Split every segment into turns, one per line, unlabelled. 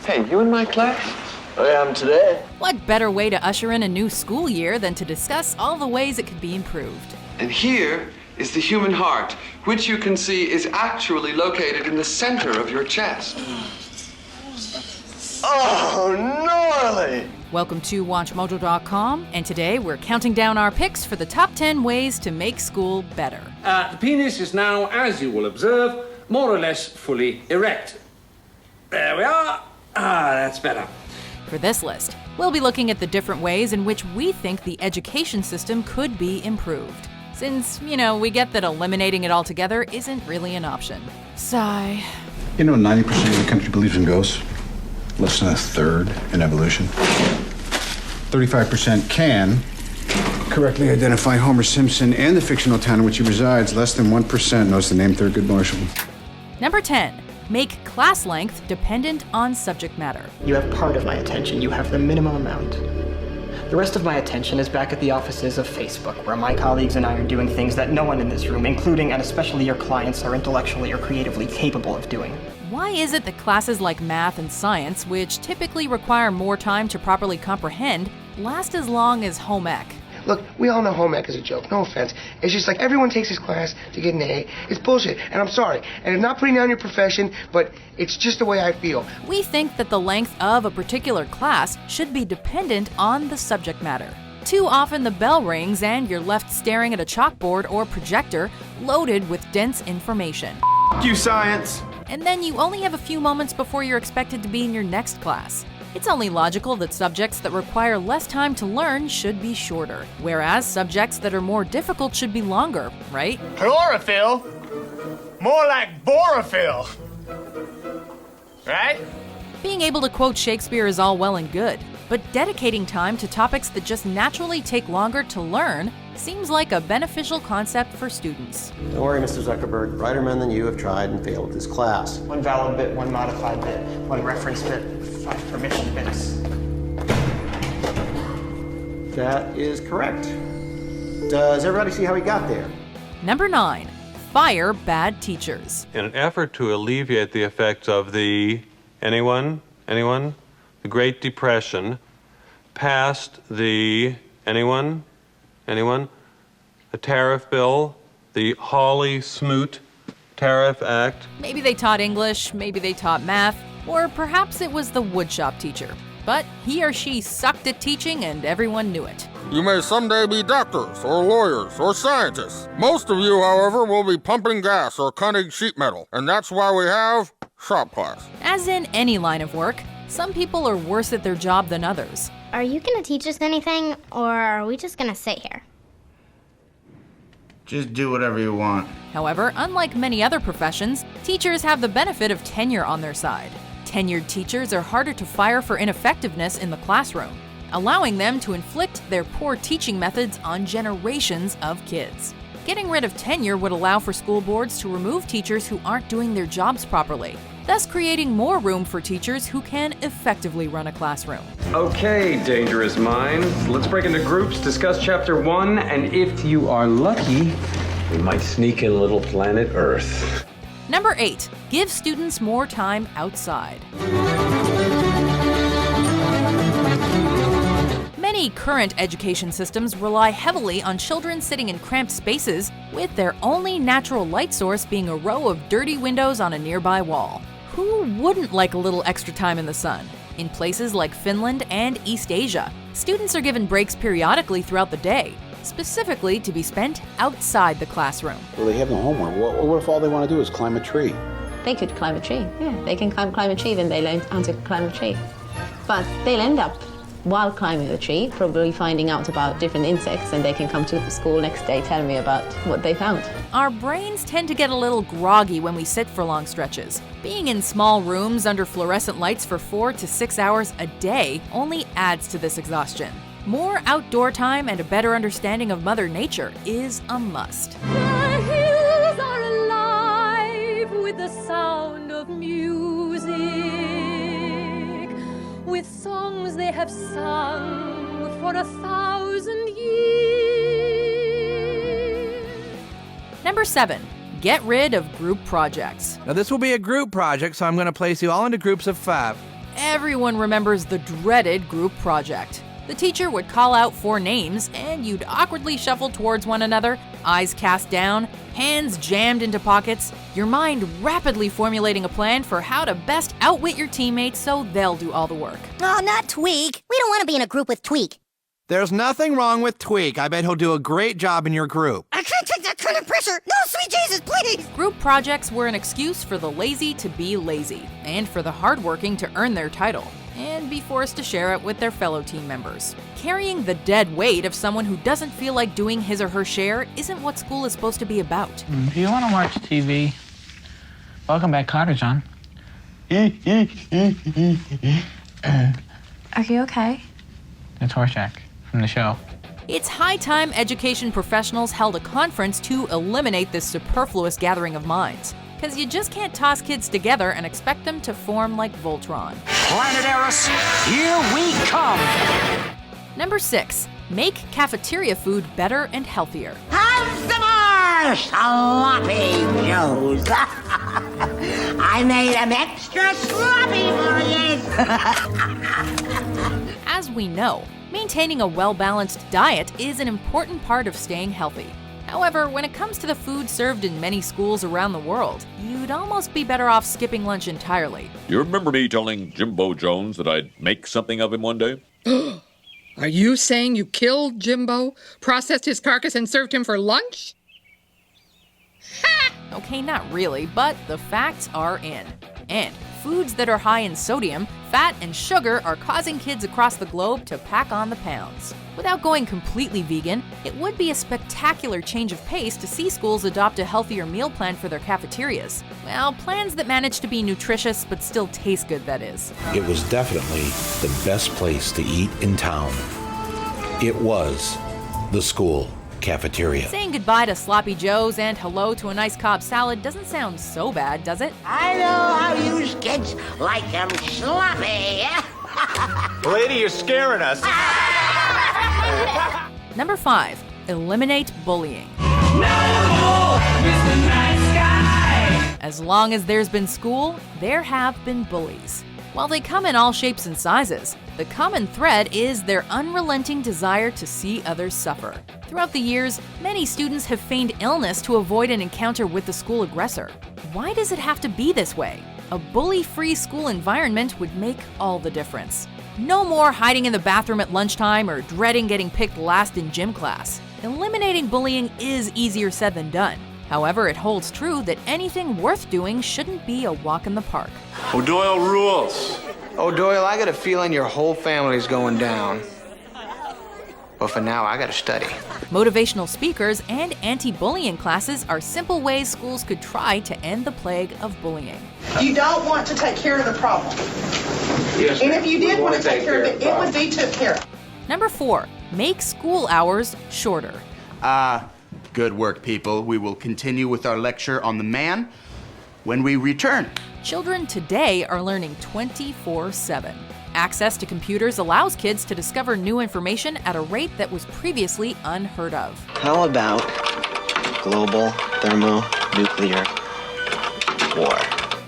Hey, you in my class?
I am today.
What better way to usher in a new school year than to discuss all the ways it could be improved?
And here is the human heart, which you can see is actually located in the center of your chest.
Oh, gnarly!
Welcome to WatchMojo.com, and today we're counting down our picks for the top 10 ways to make school better.
The penis is now, as you will observe, more or less fully erect. There we are. That's better.
For this list, we'll be looking at the different ways in which we think the education system could be improved. Since, we get that eliminating it altogether isn't really an option. Sigh.
90% of the country believes in ghosts. Less than a third in evolution. 35% can correctly identify Homer Simpson and the fictional town in which he resides. Less than 1% knows the name Thurgood Marshall.
Number 10. Make class length dependent on subject matter.
You have part of my attention. You have the minimum amount. The rest of my attention is back at the offices of Facebook, where my colleagues and I are doing things that no one in this room, including and especially your clients, are intellectually or creatively capable of doing.
Why is it that classes like math and science, which typically require more time to properly comprehend, last as long as home ec?
Look, we all know home ec is a joke, no offense. It's just like everyone takes this class to get an A. It's bullshit, and I'm sorry. And I'm not putting down your profession, but it's just the way I feel.
We think that the length of a particular class should be dependent on the subject matter. Too often the bell rings and you're left staring at a chalkboard or projector loaded with dense information.
F*** you, science!
And then you only have a few moments before you're expected to be in your next class. It's only logical that subjects that require less time to learn should be shorter, whereas subjects that are more difficult should be longer, right?
Chlorophyll? More like borophyll. Right?
Being able to quote Shakespeare is all well and good, but dedicating time to topics that just naturally take longer to learn seems like a beneficial concept for students.
Don't worry, Mr. Zuckerberg. Brighter men than you have tried and failed this class.
One valid bit, one modified bit, one reference bit, 5 permission bits.
That is correct. Does everybody see how he got there?
Number 9. Fire bad teachers.
In an effort to alleviate the effects of the, anyone? The Great Depression, passed the, anyone? The tariff bill, the Hawley-Smoot Tariff Act.
Maybe they taught English, maybe they taught math, or perhaps it was the woodshop teacher. But he or she sucked at teaching and everyone knew it.
You may someday be doctors, or lawyers, or scientists. Most of you, however, will be pumping gas or cutting sheet metal, and that's why we have shop class.
As in any line of work, some people are worse at their job than others.
Are you gonna teach us anything, or are we just gonna sit here?
Just do whatever you want.
However, unlike many other professions, teachers have the benefit of tenure on their side. Tenured teachers are harder to fire for ineffectiveness in the classroom, allowing them to inflict their poor teaching methods on generations of kids. Getting rid of tenure would allow for school boards to remove teachers who aren't doing their jobs properly, thus creating more room for teachers who can effectively run a classroom.
Okay, dangerous minds. Let's break into groups, discuss Chapter 1, and if you are lucky, we might sneak in little planet Earth.
Number 8. Give students more time outside. Many current education systems rely heavily on children sitting in cramped spaces, with their only natural light source being a row of dirty windows on a nearby wall. Who wouldn't like a little extra time in the sun? In places like Finland and East Asia, students are given breaks periodically throughout the day, specifically to be spent outside the classroom.
Well, they have no homework. What if all they want to do is climb a tree?
They could climb a tree, yeah. They can climb a tree, then they learn how to climb a tree. But they'll end up, while climbing the tree, probably finding out about different insects, and they can come to school next day telling me about what they found.
Our brains tend to get a little groggy when we sit for long stretches. Being in small rooms under fluorescent lights for 4 to 6 hours a day only adds to this exhaustion. More outdoor time and a better understanding of Mother Nature is a must.
The hills are alive with the sound of music, with songs they have sung for 1,000 years.
Number 7. Get rid of group projects.
Now this will be a group project, so I'm going to place you all into groups of 5.
Everyone remembers the dreaded group project. The teacher would call out 4 names, and you'd awkwardly shuffle towards one another, eyes cast down, hands jammed into pockets, your mind rapidly formulating a plan for how to best outwit your teammates so they'll do all the work.
Oh, not Tweak. We don't want to be in a group with Tweak.
There's nothing wrong with Tweak. I bet he'll do a great job in your group.
I can't take that kind of pressure. No, sweet Jesus, please.
Group projects were an excuse for the lazy to be lazy, and for the hardworking to earn their title, and be forced to share it with their fellow team members. Carrying the dead weight of someone who doesn't feel like doing his or her share isn't what school is supposed to be about.
Do you want to watch TV? Welcome back, Cottage on.
Are you okay?
It's Horseshack from the show.
It's high time education professionals held a conference to eliminate this superfluous gathering of minds. Because you just can't toss kids together and expect them to form like Voltron.
Planet Eris, here we come!
Number 6. Make cafeteria food better and healthier.
Have some more sloppy joes. I made them extra sloppy for you.
As we know, maintaining a well-balanced diet is an important part of staying healthy. However, when it comes to the food served in many schools around the world, you'd almost be better off skipping lunch entirely.
You remember me telling Jimbo Jones that I'd make something of him one day?
Are you saying you killed Jimbo, processed his carcass, and served him for lunch?
Okay, not really, but the facts are in. And foods that are high in sodium, fat, and sugar are causing kids across the globe to pack on the pounds. Without going completely vegan, it would be a spectacular change of pace to see schools adopt a healthier meal plan for their cafeterias. Well, plans that manage to be nutritious but still taste good, that is.
It was definitely the best place to eat in town. It was the school cafeteria.
Saying goodbye to sloppy joes and hello to a nice Cobb salad doesn't sound so bad, does it?
I know how you kids like them sloppy.
Lady, you're scaring us.
Number 5. Eliminate bullying. As long as there's been school, there have been bullies. While they come in all shapes and sizes, the common thread is their unrelenting desire to see others suffer. Throughout the years, many students have feigned illness to avoid an encounter with the school aggressor. Why does it have to be this way? A bully-free school environment would make all the difference. No more hiding in the bathroom at lunchtime or dreading getting picked last in gym class. Eliminating bullying is easier said than done. However, it holds true that anything worth doing shouldn't be a walk in the park.
O'Doyle rules.
O'Doyle, I got a feeling your whole family's going down. But for now, I gotta study.
Motivational speakers and anti-bullying classes are simple ways schools could try to end the plague of bullying.
You don't want to take care of the problem.
Yes,
and if you did want to take care of it, it would be took care of.
Number 4, make school hours shorter.
Good work, people. We will continue with our lecture on the man when we return.
Children today are learning 24/7. Access to computers allows kids to discover new information at a rate that was previously unheard of.
How about global thermonuclear war?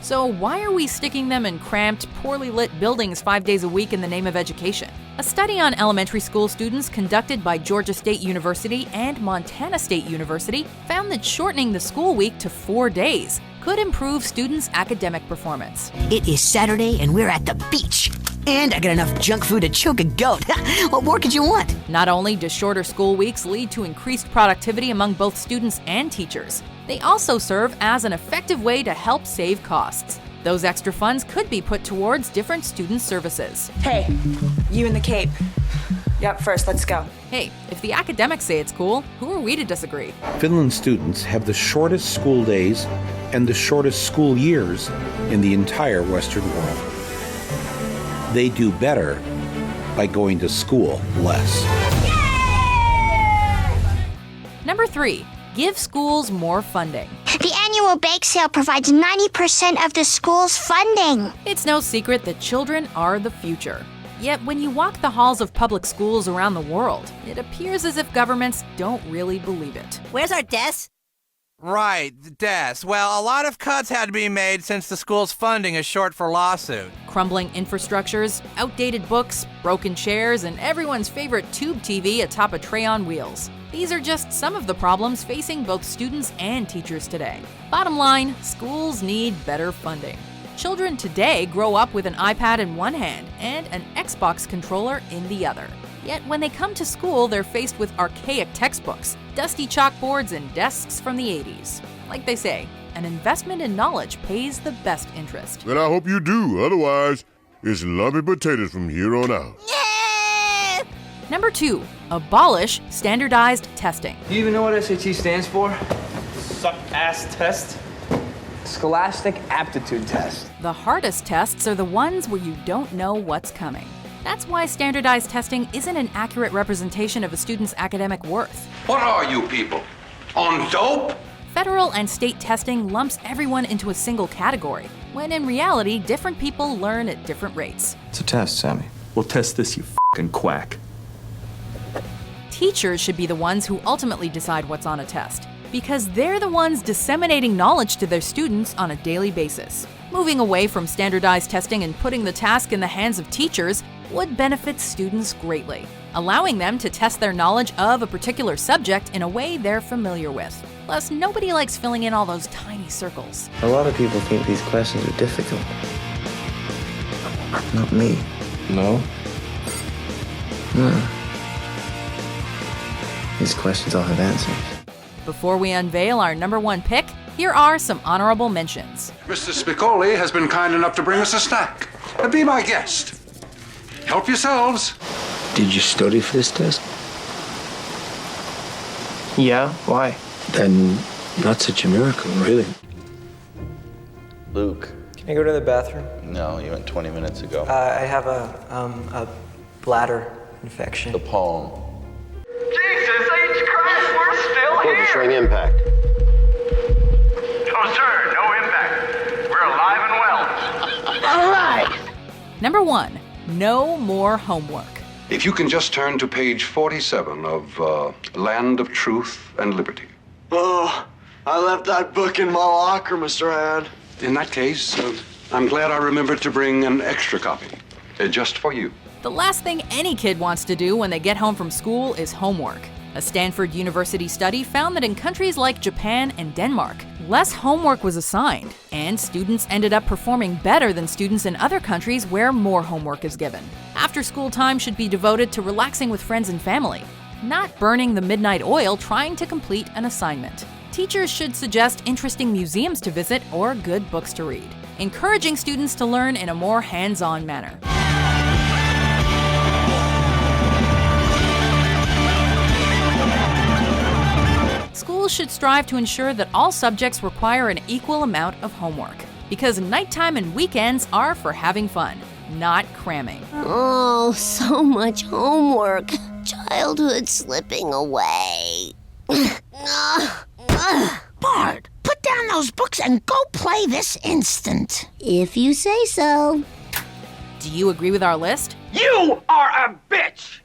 So why are we sticking them in cramped, poorly lit buildings 5 days a week in the name of education? A study on elementary school students conducted by Georgia State University and Montana State University found that shortening the school week to 4 days could improve students' academic performance.
It is Saturday and we're at the beach. And I got enough junk food to choke a goat. What more could you want?
Not only do shorter school weeks lead to increased productivity among both students and teachers, they also serve as an effective way to help save costs. Those extra funds could be put towards different student services.
Hey, you in the Cape. You're up first, let's go.
Hey, if the academics say it's cool, who are we to disagree?
Finland students have the shortest school days and the shortest school years in the entire Western world. They do better by going to school less.
Number 3, give schools more funding.
The annual bake sale provides 90% of the school's funding.
It's no secret that children are the future. Yet when you walk the halls of public schools around the world, it appears as if governments don't really believe it.
Where's our desk?
Right, the desk. Well, a lot of cuts had to be made since the school's funding is short for lawsuit.
Crumbling infrastructures, outdated books, broken chairs, and everyone's favorite tube TV atop a tray on wheels. These are just some of the problems facing both students and teachers today. Bottom line, schools need better funding. Children today grow up with an iPad in one hand and an Xbox controller in the other. Yet when they come to school, they're faced with archaic textbooks, dusty chalkboards, and desks from the 80s. Like they say, an investment in knowledge pays the best interest.
Well, I hope you do. Otherwise, it's lumpy potatoes from here on out.
Number 2, abolish standardized testing.
Do you even know what SAT stands for? Suck-ass test? Scholastic Aptitude Test.
The hardest tests are the ones where you don't know what's coming. That's why standardized testing isn't an accurate representation of a student's academic worth.
What are you people? On dope?
Federal and state testing lumps everyone into a single category, when in reality, different people learn at different rates.
It's a test, Sammy. We'll test this, you f***ing quack.
Teachers should be the ones who ultimately decide what's on a test, because they're the ones disseminating knowledge to their students on a daily basis. Moving away from standardized testing and putting the task in the hands of teachers would benefit students greatly, allowing them to test their knowledge of a particular subject in a way they're familiar with. Plus, nobody likes filling in all those tiny circles.
A lot of people think these questions are difficult. Not me. No? No. These questions all have answers.
Before we unveil our number 1 pick, here are some honorable mentions.
Mr. Spicoli has been kind enough to bring us a snack. Be my guest. Help yourselves.
Did you study for this test? Yeah, why? Then not such a miracle, really.
Luke.
Can I go to the bathroom?
No, you went 20 minutes ago.
I have a bladder infection.
The poem.
Jesus H. Christ, we're still here!
Showing impact.
Oh, sir, no impact. We're alive and well.
All right.
Number 1, no more homework.
If you can just turn to page 47 of Land of Truth and Liberty.
Oh, I left that book in my locker, Mr. Hand.
In that case, I'm glad I remembered to bring an extra copy, just for you.
The last thing any kid wants to do when they get home from school is homework. A Stanford University study found that in countries like Japan and Denmark, less homework was assigned, and students ended up performing better than students in other countries where more homework is given. After-school time should be devoted to relaxing with friends and family, not burning the midnight oil trying to complete an assignment. Teachers should suggest interesting museums to visit or good books to read, encouraging students to learn in a more hands-on manner. Schools should strive to ensure that all subjects require an equal amount of homework, because nighttime and weekends are for having fun, not cramming.
Oh, so much homework. Childhood slipping away.
Bart, put down those books and go play this instant.
If you say so.
Do you agree with our list?
You are a bitch!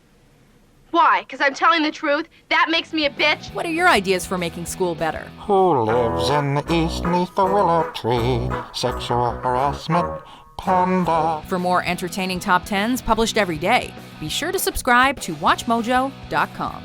Why? Because I'm telling the truth? That makes me a bitch?
What are your ideas for making school better?
Who lives in the east neath the willow tree? Sexual harassment, panda.
For more entertaining top 10s published every day, be sure to subscribe to WatchMojo.com.